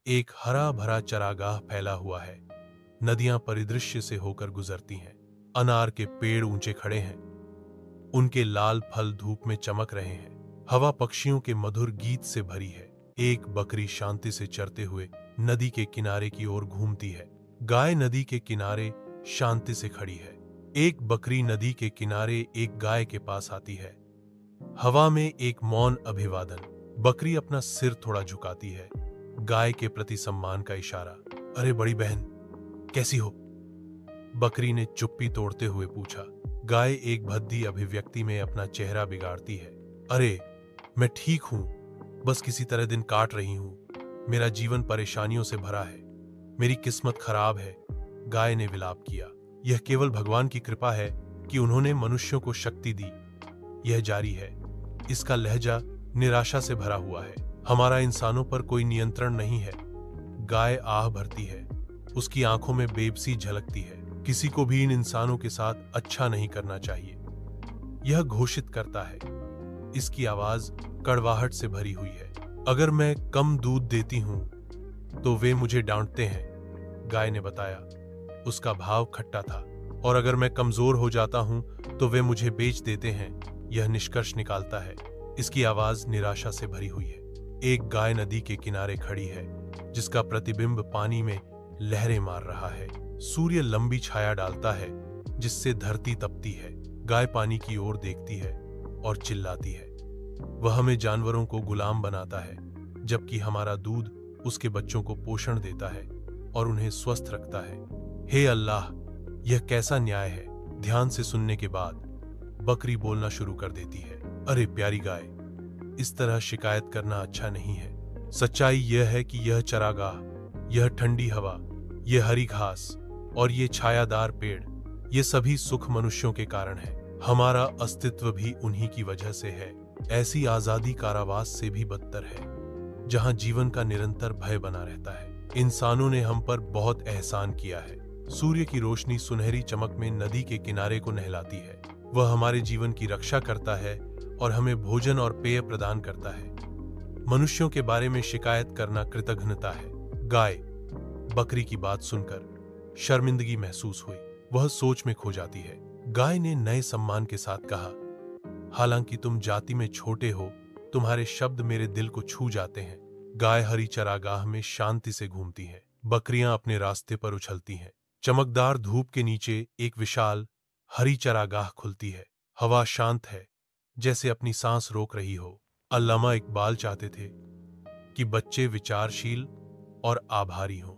एक हरा भरा चरागाह फैला हुआ है। नदियां परिदृश्य से होकर गुजरती हैं। अनार के पेड़ ऊंचे खड़े हैं, उनके लाल फल धूप में चमक रहे हैं। हवा पक्षियों के मधुर गीत से भरी है। एक बकरी शांति से चरते हुए नदी के किनारे की ओर घूमती है। गाय नदी के किनारे शांति से खड़ी है। एक बकरी नदी के किनारे एक गाय के पास आती है। हवा में एक मौन अभिवादन। बकरी अपना सिर थोड़ा झुकाती है, गाय के प्रति सम्मान का इशारा। अरे बड़ी बहन, कैसी हो? बकरी ने चुप्पी तोड़ते हुए पूछा। गाय एक भद्दी अभिव्यक्ति में अपना चेहरा बिगाड़ती है। अरे मैं ठीक हूं, बस किसी तरह दिन काट रही हूं। मेरा जीवन परेशानियों से भरा है, मेरी किस्मत खराब है। गाय ने विलाप किया। यह केवल भगवान की कृपा है कि उन्होंने मनुष्यों को शक्ति दी। यह जारी है। इसका लहजा निराशा से भरा हुआ है। हमारा इंसानों पर कोई नियंत्रण नहीं है। गाय आह भरती है, उसकी आंखों में बेबसी झलकती है। किसी को भी इन इंसानों के साथ अच्छा नहीं करना चाहिए, यह घोषित करता है। इसकी आवाज कड़वाहट से भरी हुई है। अगर मैं कम दूध देती हूं तो वे मुझे डांटते हैं, गाय ने बताया। उसका भाव खट्टा था। और अगर मैं कमजोर हो जाता हूं तो वे मुझे बेच देते हैं, यह निष्कर्ष निकालता है। इसकी आवाज निराशा से भरी हुई है। एक गाय नदी के किनारे खड़ी है, जिसका प्रतिबिंब पानी में लहरें मार रहा है। सूर्य लंबी छाया डालता है, जिससे धरती तपती है। गाय पानी की ओर देखती है और चिल्लाती है। वह हमें जानवरों को गुलाम बनाता है, जबकि हमारा दूध उसके बच्चों को पोषण देता है और उन्हें स्वस्थ रखता है। हे अल्लाह, यह कैसा न्याय है? ध्यान से सुनने के बाद बकरी बोलना शुरू कर देती है। अरे प्यारी गाय, इस तरह शिकायत करना अच्छा नहीं है। सच्चाई यह है कि यह चरागाह, यह ठंडी हवा, यह हरी घास और ये छायादार पेड़, ये सभी सुख मनुष्यों के कारण है। हमारा अस्तित्व भी उन्हीं की वजह से है। ऐसी आजादी कारावास से भी बदतर है, जहां जीवन का निरंतर भय बना रहता है। इंसानों ने हम पर बहुत एहसान किया है। सूर्य की रोशनी सुनहरी चमक में नदी के किनारे को नहलाती है। वह हमारे जीवन की रक्षा करता है और हमें भोजन और पेय प्रदान करता है। मनुष्यों के बारे में शिकायत करना कृतघ्नता है। गाय बकरी की बात सुनकर शर्मिंदगी महसूस हुई। वह सोच में खो जाती है। गाय ने नए सम्मान के साथ कहा, हालांकि तुम जाति में छोटे हो, तुम्हारे शब्द मेरे दिल को छू जाते हैं। गाय हरी चरागाह में शांति से घूमती है। बकरियां अपने रास्ते पर उछलती हैं। चमकदार धूप के नीचे एक विशाल हरी चरागाह खुलती है। हवा शांत है, जैसे अपनी सांस रोक रही हो। अल्लामा इकबाल चाहते थे कि बच्चे विचारशील और आभारी हों।